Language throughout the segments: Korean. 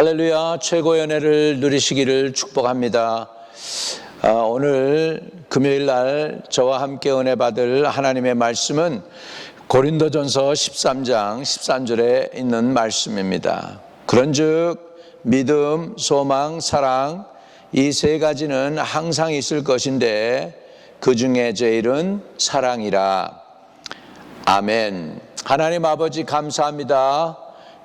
할렐루야, 최고의 은혜를 누리시기를 축복합니다. 오늘 금요일 날 저와 함께 은혜 받을 하나님의 말씀은 고린도전서 13장 13절에 있는 말씀입니다. 그런즉 믿음, 소망, 사랑 이 세 가지는 항상 있을 것인데 그 중에 제일은 사랑이라. 아멘. 하나님 아버지 감사합니다.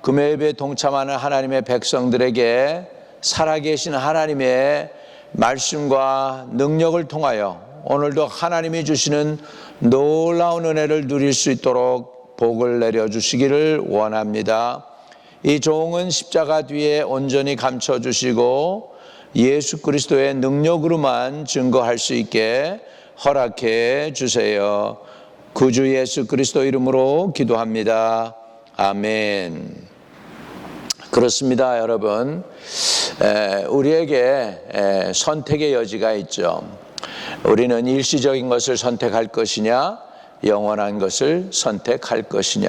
금요예배에 동참하는 하나님의 백성들에게 살아계신 하나님의 말씀과 능력을 통하여 오늘도 하나님이 주시는 놀라운 은혜를 누릴 수 있도록 복을 내려주시기를 원합니다. 이 종은 십자가 뒤에 온전히 감춰주시고 예수 그리스도의 능력으로만 증거할 수 있게 허락해 주세요. 구주 예수 그리스도 이름으로 기도합니다. 아멘. 그렇습니다, 여러분. 우리에게 선택의 여지가 있죠. 우리는 일시적인 것을 선택할 것이냐, 영원한 것을 선택할 것이냐,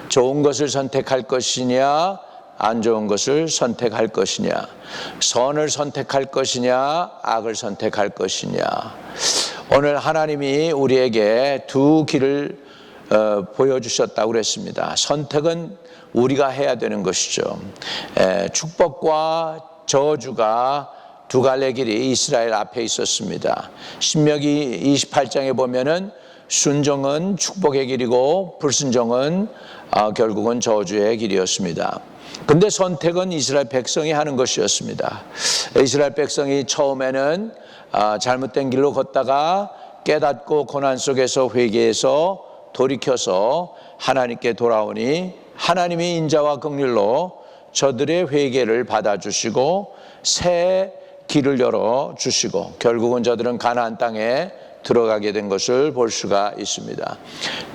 좋은 것을 선택할 것이냐, 안 좋은 것을 선택할 것이냐, 선을 선택할 것이냐, 악을 선택할 것이냐. 오늘 하나님이 우리에게 두 길을 보여주셨다고 그랬습니다. 선택은 우리가 해야 되는 것이죠. 축복과 저주가 두 갈래 길이 이스라엘 앞에 있었습니다. 신명기 28장에 보면은 순종은 축복의 길이고 불순종은 결국은 저주의 길이었습니다. 근데 선택은 이스라엘 백성이 하는 것이었습니다. 이스라엘 백성이 처음에는 잘못된 길로 걷다가 깨닫고 고난 속에서 회개해서 돌이켜서 하나님께 돌아오니 하나님이 인자와 긍휼로 저들의 회개를 받아주시고 새 길을 열어주시고 결국은 저들은 가나안 땅에 들어가게 된 것을 볼 수가 있습니다.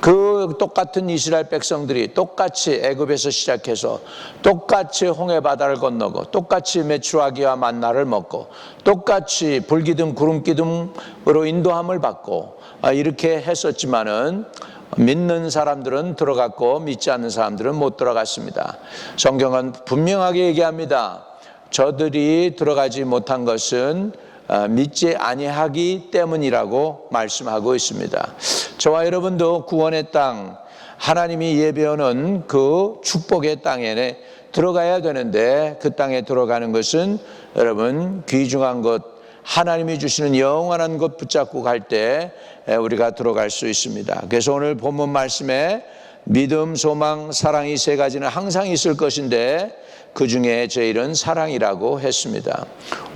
그 똑같은 이스라엘 백성들이 똑같이 애굽에서 시작해서 똑같이 홍해바다를 건너고 똑같이 메추라기와 만나를 먹고 똑같이 불기둥 구름기둥으로 인도함을 받고 이렇게 했었지만은 믿는 사람들은 들어갔고 믿지 않는 사람들은 못 들어갔습니다. 성경은 분명하게 얘기합니다. 저들이 들어가지 못한 것은 믿지 아니하기 때문이라고 말씀하고 있습니다. 저와 여러분도 구원의 땅, 하나님이 예배하는 그 축복의 땅에 들어가야 되는데 그 땅에 들어가는 것은 여러분 귀중한 것, 하나님이 주시는 영원한 것 붙잡고 갈 때 우리가 들어갈 수 있습니다. 그래서 오늘 본문 말씀에 믿음, 소망, 사랑 이 세 가지는 항상 있을 것인데 그 중에 제일은 사랑이라고 했습니다.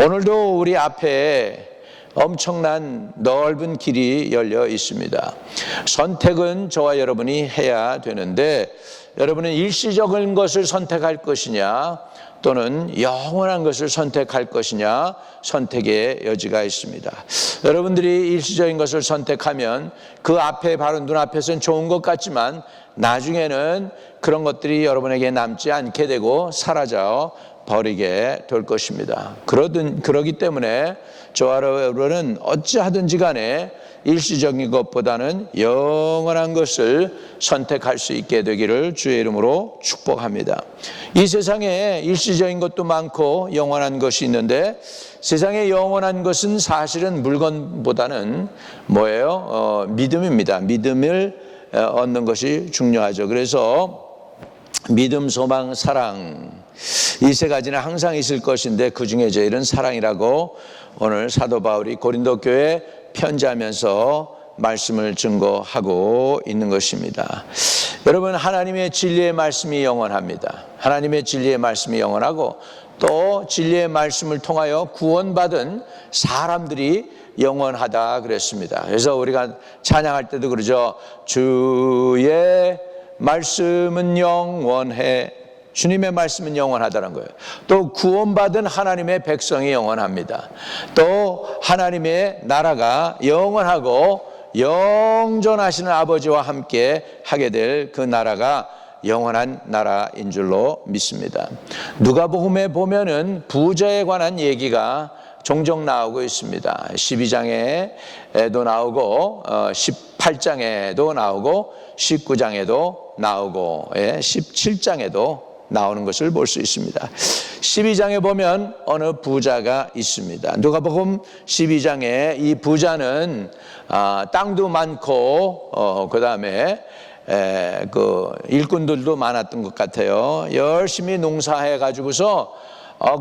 오늘도 우리 앞에 엄청난 넓은 길이 열려 있습니다. 선택은 저와 여러분이 해야 되는데 여러분은 일시적인 것을 선택할 것이냐 또는 영원한 것을 선택할 것이냐 선택의 여지가 있습니다. 여러분들이 일시적인 것을 선택하면 그 앞에 바로 눈앞에서는 좋은 것 같지만 나중에는 그런 것들이 여러분에게 남지 않게 되고 사라져 버리게 될 것입니다. 그러기 때문에 저와 여러분은 어찌하든지 간에 일시적인 것보다는 영원한 것을 선택할 수 있게 되기를 주의 이름으로 축복합니다. 이 세상에 일시적인 것도 많고 영원한 것이 있는데 세상에 영원한 것은 사실은 물건보다는 뭐예요? 믿음입니다. 믿음을 얻는 것이 중요하죠. 그래서 믿음, 소망, 사랑 이 세 가지는 항상 있을 것인데 그 중에 제일은 사랑이라고 오늘 사도 바울이 고린도 교회에 편지하면서 말씀을 증거하고 있는 것입니다. 여러분, 하나님의 진리의 말씀이 영원합니다. 하나님의 진리의 말씀이 영원하고 또 진리의 말씀을 통하여 구원받은 사람들이 영원하다 그랬습니다. 그래서 우리가 찬양할 때도 그러죠. 주의 말씀은 영원해. 주님의 말씀은 영원하다는 거예요. 또 구원받은 하나님의 백성이 영원합니다. 또 하나님의 나라가 영원하고 영존하시는 아버지와 함께 하게 될 그 나라가 영원한 나라인 줄로 믿습니다. 누가복음에 보면은 부자에 관한 얘기가 종종 나오고 있습니다. 12장에도 나오고 18장에도 나오고 19장에도 나오고 17장에도 나오는 것을 볼 수 있습니다. 12장에 보면 어느 부자가 있습니다. 누가복음 12장에 이 부자는 땅도 많고 그 다음에 그 일꾼들도 많았던 것 같아요. 열심히 농사해 가지고서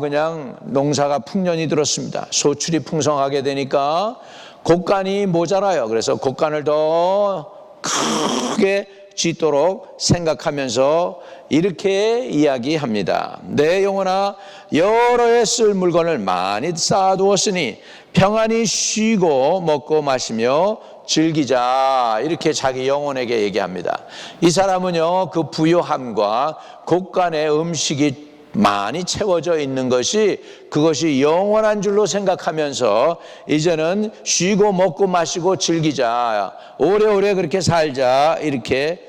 그냥 농사가 풍년이 들었습니다. 소출이 풍성하게 되니까 곡간이 모자라요. 그래서 곡간을 더 크게 짓도록 생각하면서 이렇게 이야기합니다. 내 영혼아, 여러 해 쓸 물건을 많이 쌓아두었으니 평안히 쉬고 먹고 마시며 즐기자. 이렇게 자기 영혼에게 얘기합니다. 이 사람은요, 그 부요함과 곡간의 음식이 많이 채워져 있는 것이 그것이 영원한 줄로 생각하면서 이제는 쉬고 먹고 마시고 즐기자, 오래오래 그렇게 살자, 이렇게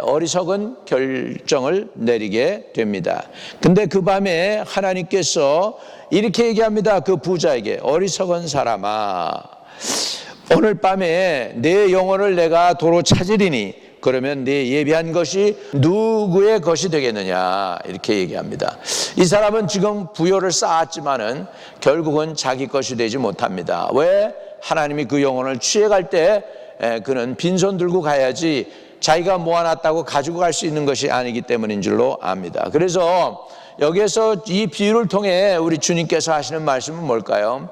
어리석은 결정을 내리게 됩니다. 근데 그 밤에 하나님께서 이렇게 얘기합니다. 그 부자에게, 어리석은 사람아, 오늘 밤에 내 영혼을 내가 도로 찾으리니 그러면 네 예비한 것이 누구의 것이 되겠느냐, 이렇게 얘기합니다. 이 사람은 지금 부요를 쌓았지만은 결국은 자기 것이 되지 못합니다. 왜? 하나님이 그 영혼을 취해갈 때 그는 빈손 들고 가야지 자기가 모아놨다고 가지고 갈 수 있는 것이 아니기 때문인 줄로 압니다. 그래서 여기에서 이 비유를 통해 우리 주님께서 하시는 말씀은 뭘까요?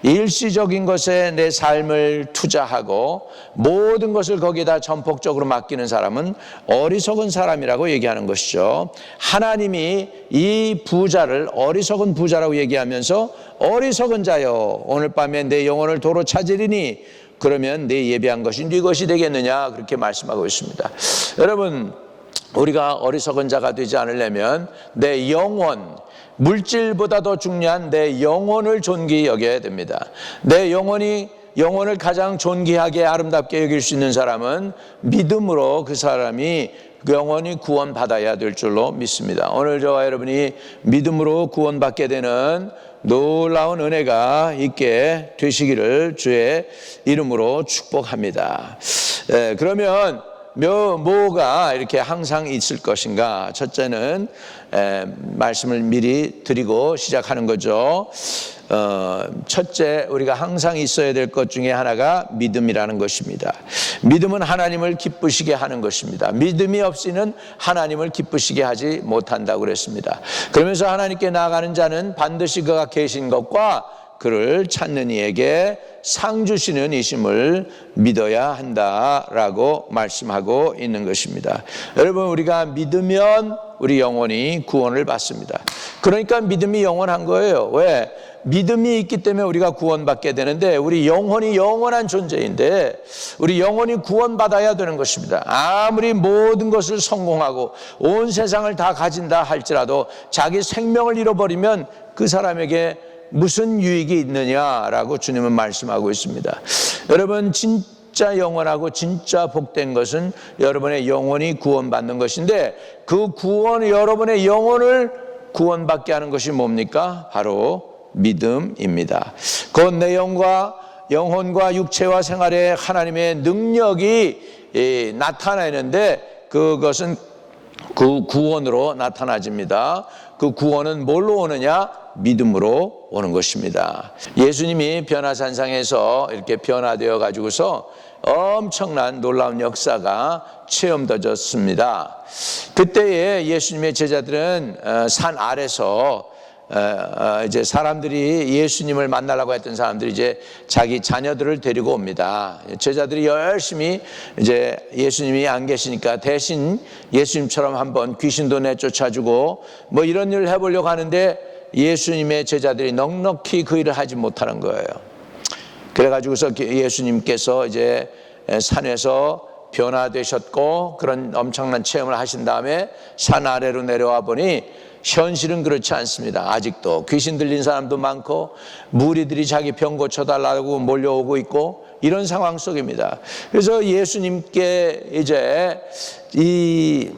일시적인 것에 내 삶을 투자하고 모든 것을 거기다 전폭적으로 맡기는 사람은 어리석은 사람이라고 얘기하는 것이죠. 하나님이 이 부자를 어리석은 부자라고 얘기하면서 어리석은 자여, 오늘 밤에 내 영혼을 도로 찾으리니 그러면 내 예비한 것이 네 것이 되겠느냐, 그렇게 말씀하고 있습니다. 여러분, 우리가 어리석은 자가 되지 않으려면 내 영혼, 물질보다 더 중요한 내 영혼을 존귀히 여겨야 됩니다. 내 영혼을 가장 존귀하게 아름답게 여길 수 있는 사람은 믿음으로 그 사람이 영원히 구원받아야 될 줄로 믿습니다. 오늘 저와 여러분이 믿음으로 구원받게 되는 놀라운 은혜가 있게 되시기를 주의 이름으로 축복합니다. 그러면 뭐가 이렇게 항상 있을 것인가? 첫째는 말씀을 미리 드리고 시작하는 거죠. 첫째, 우리가 항상 있어야 될 것 중에 하나가 믿음이라는 것입니다. 믿음은 하나님을 기쁘시게 하는 것입니다. 믿음이 없이는 하나님을 기쁘시게 하지 못한다고 그랬습니다. 그러면서 하나님께 나아가는 자는 반드시 그가 계신 것과 그를 찾는 이에게 상 주시는 이심을 믿어야 한다라고 말씀하고 있는 것입니다. 여러분, 우리가 믿으면 우리 영혼이 구원을 받습니다. 그러니까 믿음이 영원한 거예요. 왜? 믿음이 있기 때문에 우리가 구원받게 되는데, 우리 영혼이 영원한 존재인데 우리 영혼이 구원받아야 되는 것입니다. 아무리 모든 것을 성공하고 온 세상을 다 가진다 할지라도 자기 생명을 잃어버리면 그 사람에게 무슨 유익이 있느냐라고 주님은 말씀하고 있습니다. 여러분, 진짜 영원하고 진짜 복된 것은 여러분의 영혼이 구원받는 것인데, 그 여러분의 영혼을 구원받게 하는 것이 뭡니까? 바로 믿음입니다. 그 내 영혼과 육체와 생활에 하나님의 능력이 나타나는데 그것은 그 구원으로 나타나집니다. 그 구원은 뭘로 오느냐? 믿음으로 오는 것입니다. 예수님이 변화산상에서 이렇게 변화되어 가지고서 엄청난 놀라운 역사가 체험되었습니다. 그때에 예수님의 제자들은 산 아래서 이제 사람들이 예수님을 만나려고 했던 사람들이 이제 자기 자녀들을 데리고 옵니다. 제자들이 열심히 이제 예수님이 안 계시니까 대신 예수님처럼 한번 귀신도 내쫓아주고 뭐 이런 일을 해보려고 하는데 예수님의 제자들이 넉넉히 그 일을 하지 못하는 거예요. 그래가지고서 예수님께서 이제 산에서 변화되셨고 그런 엄청난 체험을 하신 다음에 산 아래로 내려와 보니 현실은 그렇지 않습니다. 아직도 귀신 들린 사람도 많고 무리들이 자기 병 고쳐달라고 몰려오고 있고 이런 상황 속입니다. 그래서 예수님께 이제 이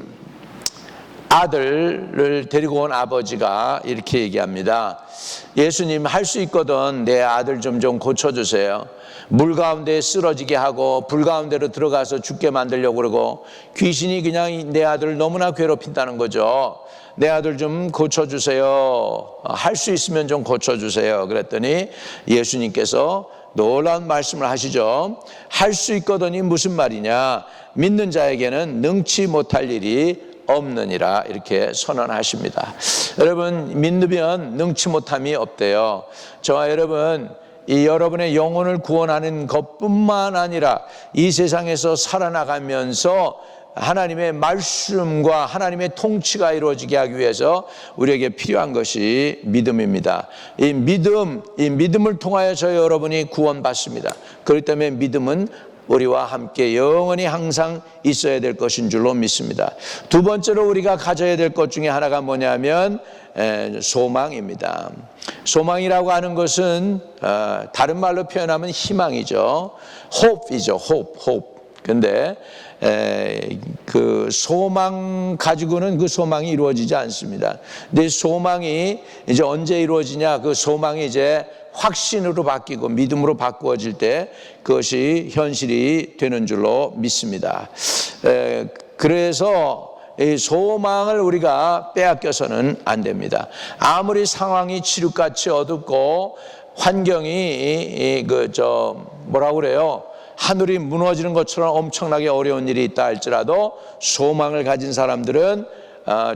아들을 데리고 온 아버지가 이렇게 얘기합니다. 예수님, 할 수 있거든 내 아들 좀 고쳐주세요. 물 가운데 쓰러지게 하고 불 가운데로 들어가서 죽게 만들려고 그러고 귀신이 그냥 내 아들을 너무나 괴롭힌다는 거죠. 내 아들 좀 고쳐주세요. 할 수 있으면 좀 고쳐주세요. 그랬더니 예수님께서 놀라운 말씀을 하시죠. 할 수 있거든이 무슨 말이냐? 믿는 자에게는 능치 못할 일이 없느니라, 이렇게 선언하십니다. 여러분, 믿으면 능치 못함이 없대요. 저와 여러분, 이 여러분의 영혼을 구원하는 것뿐만 아니라 이 세상에서 살아나가면서 하나님의 말씀과 하나님의 통치가 이루어지게 하기 위해서 우리에게 필요한 것이 믿음입니다. 이 믿음을 통하여 저희 여러분이 구원받습니다. 그렇기 때문에 믿음은 우리와 함께 영원히 항상 있어야 될 것인 줄로 믿습니다. 두 번째로 우리가 가져야 될 것 중에 하나가 뭐냐면 소망입니다. 소망이라고 하는 것은 다른 말로 표현하면 희망이죠. hope이죠. hope. 근데 그 소망 가지고는 그 소망이 이루어지지 않습니다. 근데 소망이 이제 언제 이루어지냐? 그 소망이 이제 확신으로 바뀌고 믿음으로 바꾸어질 때 그것이 현실이 되는 줄로 믿습니다. 그래서 이 소망을 우리가 빼앗겨서는 안 됩니다. 아무리 상황이 칠흑같이 어둡고 환경이 뭐라고 그래요? 하늘이 무너지는 것처럼 엄청나게 어려운 일이 있다 할지라도 소망을 가진 사람들은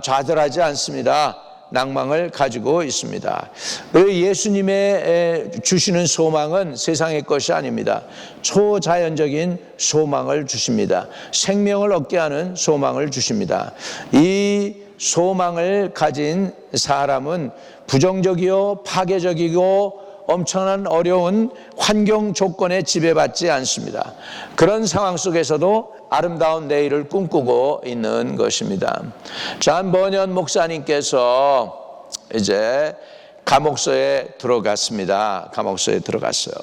좌절하지 않습니다. 낭망을 가지고 있습니다. 예수님의 주시는 소망은 세상의 것이 아닙니다. 초자연적인 소망을 주십니다. 생명을 얻게 하는 소망을 주십니다. 이 소망을 가진 사람은 부정적이요 파괴적이고 엄청난 어려운 환경 조건에 지배받지 않습니다. 그런 상황 속에서도 아름다운 내일을 꿈꾸고 있는 것입니다. 존 버년 목사님께서 이제 감옥소에 들어갔습니다. 감옥소에 들어갔어요.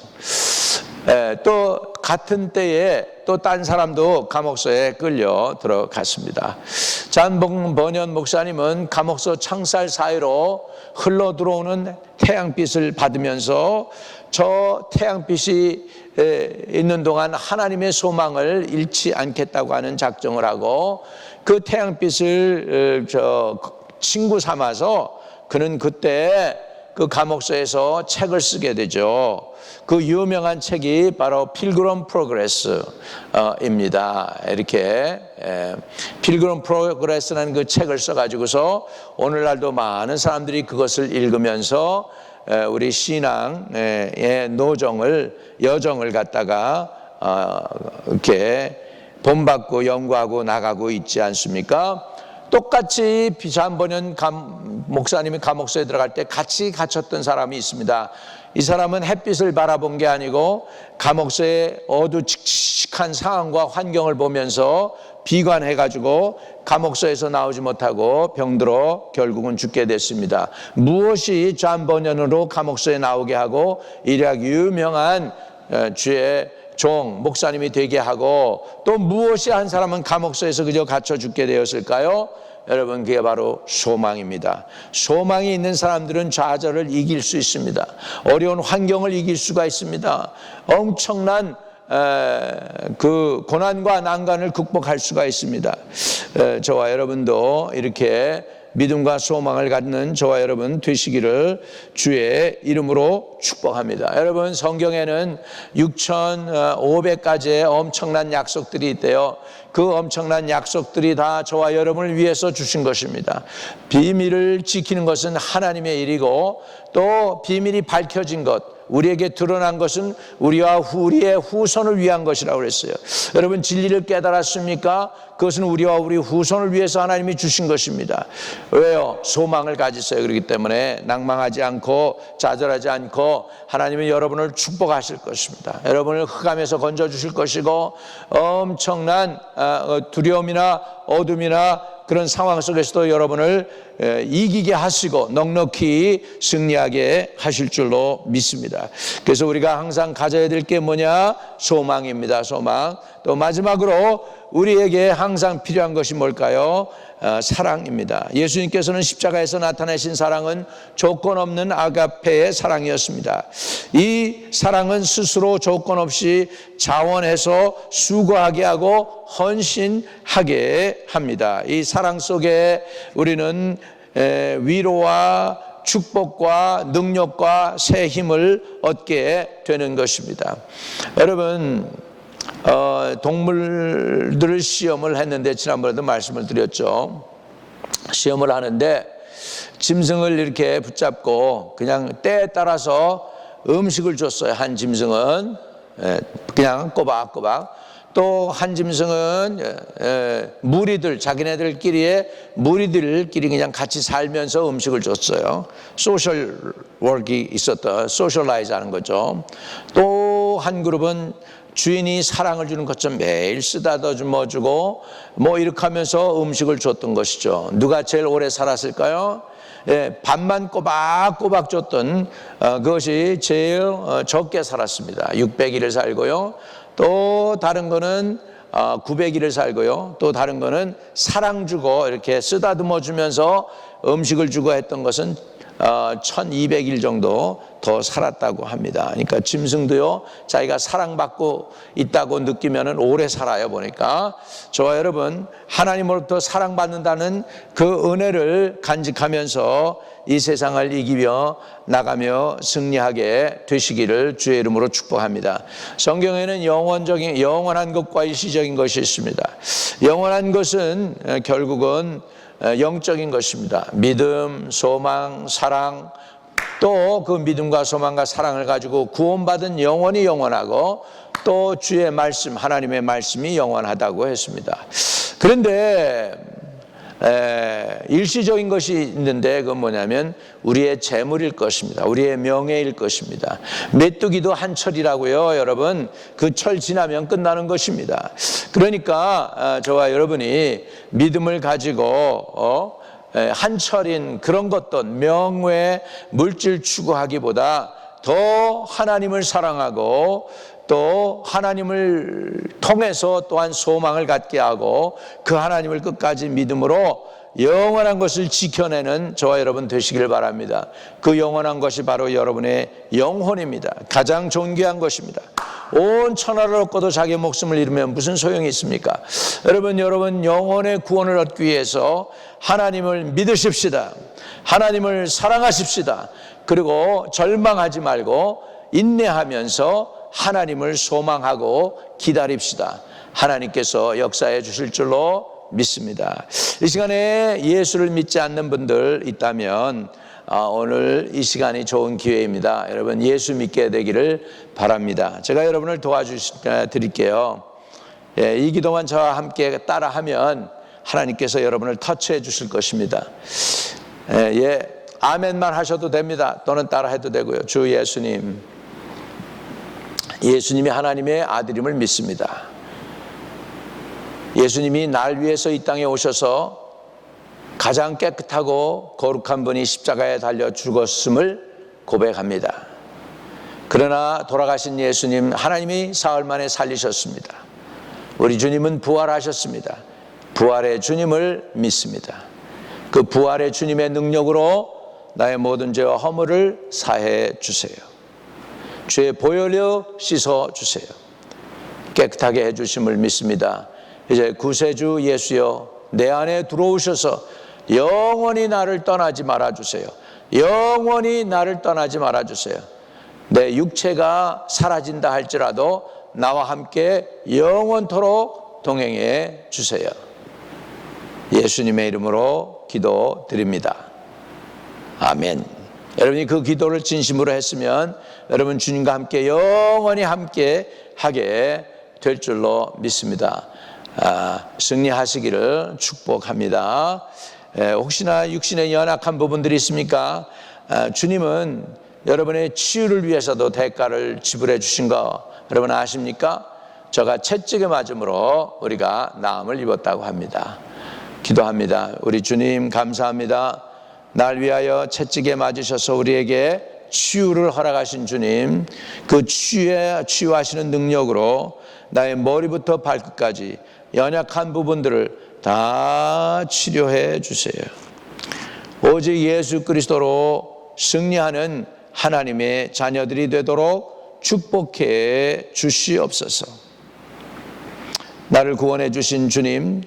또 같은 때에 또 딴 사람도 감옥소에 끌려 들어갔습니다. 존 버년 목사님은 감옥소 창살 사이로 흘러 들어오는 태양빛을 받으면서 저 태양빛이 있는 동안 하나님의 소망을 잃지 않겠다고 하는 작정을 하고 그 태양빛을 친구 삼아서 그는 그때 그 감옥소에서 책을 쓰게 되죠. 그 유명한 책이 바로 필그럼 프로그레스입니다. 이렇게 필그럼 프로그레스라는 그 책을 써가지고서 오늘날도 많은 사람들이 그것을 읽으면서 우리 신앙의 여정을 갖다가 이렇게 본받고 연구하고 나가고 있지 않습니까? 똑같이 존 버년 목사님이 감옥소에 들어갈 때 같이 갇혔던 사람이 있습니다. 이 사람은 햇빛을 바라본 게 아니고 감옥소의 어두칙칙한 상황과 환경을 보면서 비관해가지고 감옥소에서 나오지 못하고 병들어 결국은 죽게 됐습니다. 무엇이 존 버년으로 감옥소에 나오게 하고 이렇게 유명한 주의 종 목사님이 되게 하고 또 무엇이 한 사람은 감옥소에서 그저 갇혀 죽게 되었을까요? 여러분, 그게 바로 소망입니다. 소망이 있는 사람들은 좌절을 이길 수 있습니다. 어려운 환경을 이길 수가 있습니다. 엄청난 그 고난과 난관을 극복할 수가 있습니다. 저와 여러분도 이렇게 믿음과 소망을 갖는 저와 여러분 되시기를 주의 이름으로 축복합니다. 여러분, 성경에는 6,500가지의 엄청난 약속들이 있대요. 그 엄청난 약속들이 다 저와 여러분을 위해서 주신 것입니다. 비밀을 지키는 것은 하나님의 일이고 또 비밀이 밝혀진 것, 우리에게 드러난 것은 우리와 우리의 후손을 위한 것이라고 그랬어요. 여러분, 진리를 깨달았습니까? 그것은 우리와 우리 후손을 위해서 하나님이 주신 것입니다. 왜요? 소망을 가지세요. 그렇기 때문에 낭망하지 않고 좌절하지 않고 하나님은 여러분을 축복하실 것입니다. 여러분을 흑암에서 건져주실 것이고 엄청난 두려움이나 어둠이나 그런 상황 속에서도 여러분을 이기게 하시고 넉넉히 승리하게 하실 줄로 믿습니다. 그래서 우리가 항상 가져야 될 게 뭐냐? 소망입니다. 소망. 또 마지막으로 우리에게 항상 필요한 것이 뭘까요? 사랑입니다. 예수님께서는 십자가에서 나타내신 사랑은 조건 없는 아가페의 사랑이었습니다. 이 사랑은 스스로 조건 없이 자원해서 수고하게 하고 헌신하게 합니다. 이 사랑 속에 우리는 위로와 축복과 능력과 새 힘을 얻게 되는 것입니다. 여러분, 동물들을 시험을 했는데 지난번에도 말씀을 드렸죠. 시험을 하는데 짐승을 이렇게 붙잡고 그냥 때에 따라서 음식을 줬어요. 한 짐승은 그냥 꼬박꼬박, 또 한 짐승은 무리들, 자기네들끼리의 무리들끼리 그냥 같이 살면서 음식을 줬어요. 소셜 워크가 있었다. 소셜라이즈 하는 거죠. 또 한 그룹은 주인이 사랑을 주는 것처럼 매일 쓰다듬어 주고 뭐 이렇게 하면서 음식을 줬던 것이죠. 누가 제일 오래 살았을까요? 밥만 꼬박꼬박 줬던 그것이 제일 적게 살았습니다. 600일을 살고요. 또 다른 거는 900일을 살고요. 또 다른 거는 사랑 주고 이렇게 쓰다듬어 주면서 음식을 주고 했던 것은 1200일 정도 더 살았다고 합니다. 그러니까 짐승도요, 자기가 사랑받고 있다고 느끼면 오래 살아요. 보니까 저와 여러분, 하나님으로부터 사랑받는다는 그 은혜를 간직하면서 이 세상을 이기며 나가며 승리하게 되시기를 주의 이름으로 축복합니다. 성경에는 영원한 것과 일시적인 것이 있습니다. 영원한 것은 결국은 영적인 것입니다. 믿음, 소망, 사랑, 또 그 믿음과 소망과 사랑을 가지고 구원받은 영혼이 영원하고 또 주의 말씀, 하나님의 말씀이 영원하다고 했습니다. 그런데 일시적인 것이 있는데 그건 뭐냐면 우리의 재물일 것입니다. 우리의 명예일 것입니다. 메뚜기도 한 철이라고요, 여러분. 그 철 지나면 끝나는 것입니다. 그러니까 저와 여러분이 믿음을 가지고 한철인 그런 것도 명예, 물질 추구하기보다 더 하나님을 사랑하고 또 하나님을 통해서 또한 소망을 갖게 하고 그 하나님을 끝까지 믿음으로 영원한 것을 지켜내는 저와 여러분 되시길 바랍니다. 그 영원한 것이 바로 여러분의 영혼입니다. 가장 존귀한 것입니다. 온 천하를 얻고도 자기 목숨을 잃으면 무슨 소용이 있습니까? 여러분 영혼의 구원을 얻기 위해서 하나님을 믿으십시다. 하나님을 사랑하십시다. 그리고 절망하지 말고 인내하면서 하나님을 소망하고 기다립시다. 하나님께서 역사해 주실 줄로 믿습니다. 이 시간에 예수를 믿지 않는 분들 있다면 오늘 이 시간이 좋은 기회입니다. 여러분 예수 믿게 되기를 바랍니다. 제가 여러분을 도와드릴게요. 이 기도만 저와 함께 따라하면 하나님께서 여러분을 터치해 주실 것입니다. 아멘만 하셔도 됩니다. 또는 따라해도 되고요. 주 예수님이 하나님의 아들임을 믿습니다. 예수님이 날 위해서 이 땅에 오셔서 가장 깨끗하고 거룩한 분이 십자가에 달려 죽었음을 고백합니다. 그러나 돌아가신 예수님, 하나님이 사흘 만에 살리셨습니다. 우리 주님은 부활하셨습니다. 부활의 주님을 믿습니다. 그 부활의 주님의 능력으로 나의 모든 죄와 허물을 사해 주세요. 죄 보혈로 씻어 주세요. 깨끗하게 해주심을 믿습니다. 이제 구세주 예수여, 내 안에 들어오셔서 영원히 나를 떠나지 말아주세요. 영원히 나를 떠나지 말아주세요. 내 육체가 사라진다 할지라도 나와 함께 영원토록 동행해 주세요. 예수님의 이름으로 기도드립니다. 아멘. 여러분이 그 기도를 진심으로 했으면 여러분 주님과 함께 영원히 함께 하게 될 줄로 믿습니다. 승리하시기를 축복합니다. 혹시나 육신에 연약한 부분들이 있습니까? 주님은 여러분의 치유를 위해서도 대가를 지불해 주신 거 여러분 아십니까? 저가 채찍에 맞음으로 우리가 나음을 입었다고 합니다. 기도합니다. 우리 주님 감사합니다. 날 위하여 채찍에 맞으셔서 우리에게 치유를 허락하신 주님, 그 치유하시는 능력으로 나의 머리부터 발끝까지 연약한 부분들을 다 치료해 주세요. 오직 예수 그리스도로 승리하는 하나님의 자녀들이 되도록 축복해 주시옵소서. 나를 구원해 주신 주님,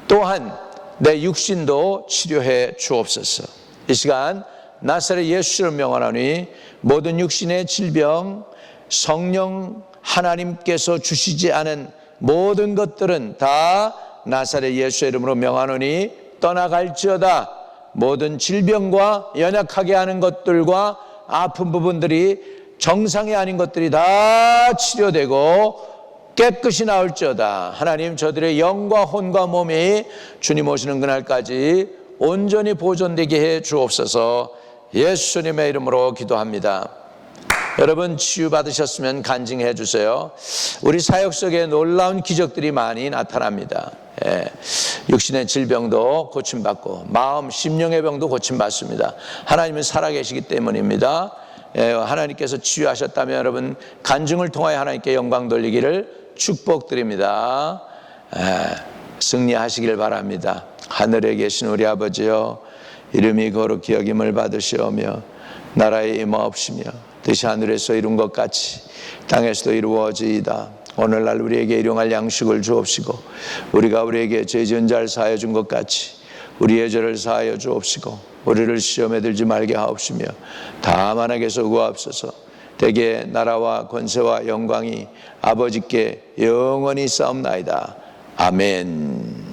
또한 내 육신도 치료해 주옵소서. 이 시간 나사렛 예수를 명하노니 모든 육신의 질병, 성령 하나님께서 주시지 않은 모든 것들은 다 나사렛 예수의 이름으로 명하노니 떠나갈지어다. 모든 질병과 연약하게 하는 것들과 아픈 부분들이, 정상이 아닌 것들이 다 치료되고 깨끗이 나올지어다. 하나님, 저들의 영과 혼과 몸이 주님 오시는 그날까지 온전히 보존되게 해 주옵소서. 예수님의 이름으로 기도합니다. 여러분, 치유받으셨으면 간증해 주세요. 우리 사역 속에 놀라운 기적들이 많이 나타납니다. 육신의 질병도 고침받고 마음, 심령의 병도 고침받습니다. 하나님은 살아계시기 때문입니다. 하나님께서 치유하셨다면 여러분, 간증을 통하여 하나님께 영광 돌리기를 축복드립니다. 승리하시길 바랍니다. 하늘에 계신 우리 아버지여, 이름이 거룩히 여김을 받으시오며 나라에 임하옵시며 뜻이 하늘에서 이룬 것 같이 땅에서도 이루어지이다. 오늘날 우리에게 일용할 양식을 주옵시고 우리가 우리에게 죄 지은 자를 사하여 준 것 같이 우리의 죄를 사하여 주옵시고 우리를 시험에 들지 말게 하옵시며 다만 악에서 구하옵소서. 대개 나라와 권세와 영광이 아버지께 영원히 싸움나이다. 아멘.